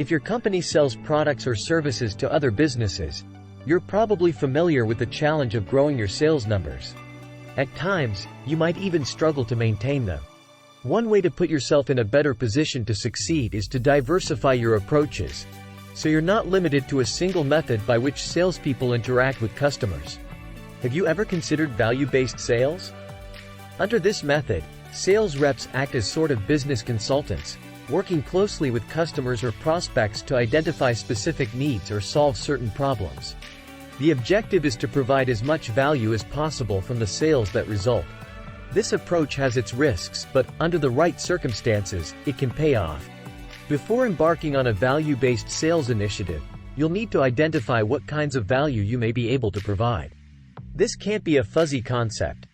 If your company sells products or services to other businesses, you're probably familiar with the challenge of growing your sales numbers. At times, you might even struggle to maintain them. One way to put yourself in a better position to succeed is to diversify your approaches, so you're not limited to a single method by which salespeople interact with customers. Have you ever considered value-based sales? Under this method, sales reps act as sort of business consultants, working closely with customers or prospects to identify specific needs or solve certain problems. The objective is to provide as much value as possible from the sales that result. This approach has its risks, but, under the right circumstances, it can pay off. Before embarking on a value-based sales initiative, you'll need to identify what kinds of value you may be able to provide. This can't be a fuzzy concept.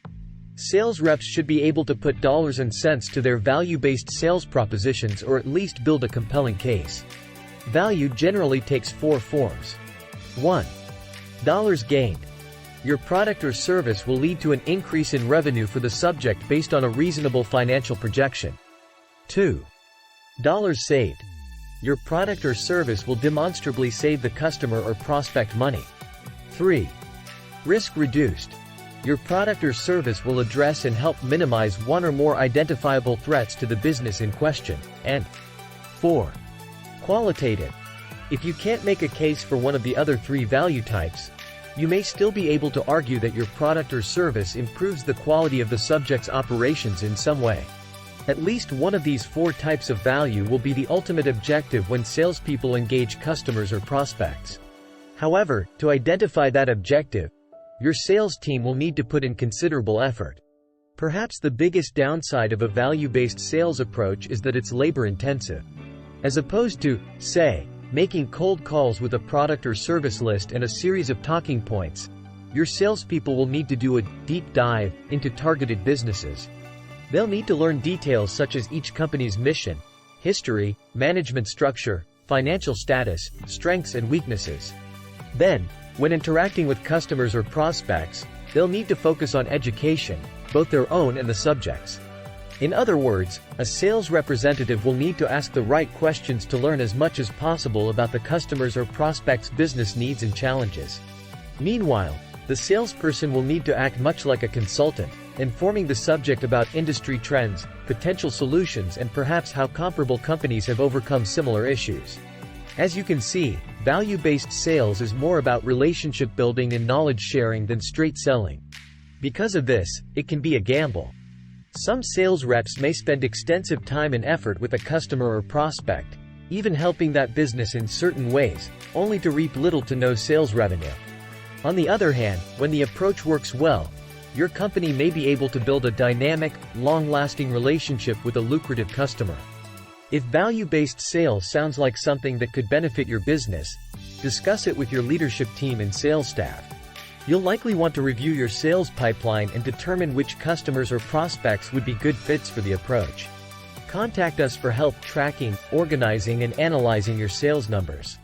Sales reps should be able to put dollars and cents to their value-based sales propositions, or at least build a compelling case. Value generally takes four forms. 1. Dollars gained. Your product or service will lead to an increase in revenue for the subject based on a reasonable financial projection. 2. Dollars saved. Your product or service will demonstrably save the customer or prospect money. 3. Risk reduced. Your product or service will address and help minimize one or more identifiable threats to the business in question. And 4. Qualitative. If you can't make a case for one of the other three value types, you may still be able to argue that your product or service improves the quality of the subject's operations in some way. At least one of these four types of value will be the ultimate objective when salespeople engage customers or prospects. However, to identify that objective, your sales team will need to put in considerable effort. Perhaps the biggest downside of a value-based sales approach is that it's labor-intensive. As opposed to, say, making cold calls with a product or service list and a series of talking points, your salespeople will need to do a deep dive into targeted businesses. They'll need to learn details such as each company's mission, history, management structure, financial status, strengths and weaknesses. Then, when interacting with customers or prospects, they'll need to focus on education, both their own and the subject's. In other words, a sales representative will need to ask the right questions to learn as much as possible about the customer's or prospect's business needs and challenges. Meanwhile, the salesperson will need to act much like a consultant, informing the subject about industry trends, potential solutions, and perhaps how comparable companies have overcome similar issues. As you can see, value-based sales is more about relationship building and knowledge sharing than straight selling. Because of this, it can be a gamble. Some sales reps may spend extensive time and effort with a customer or prospect, even helping that business in certain ways, only to reap little to no sales revenue. On the other hand, when the approach works well, your company may be able to build a dynamic, long-lasting relationship with a lucrative customer. If value-based sales sounds like something that could benefit your business, discuss it with your leadership team and sales staff. You'll likely want to review your sales pipeline and determine which customers or prospects would be good fits for the approach. Contact us for help tracking, organizing, and analyzing your sales numbers.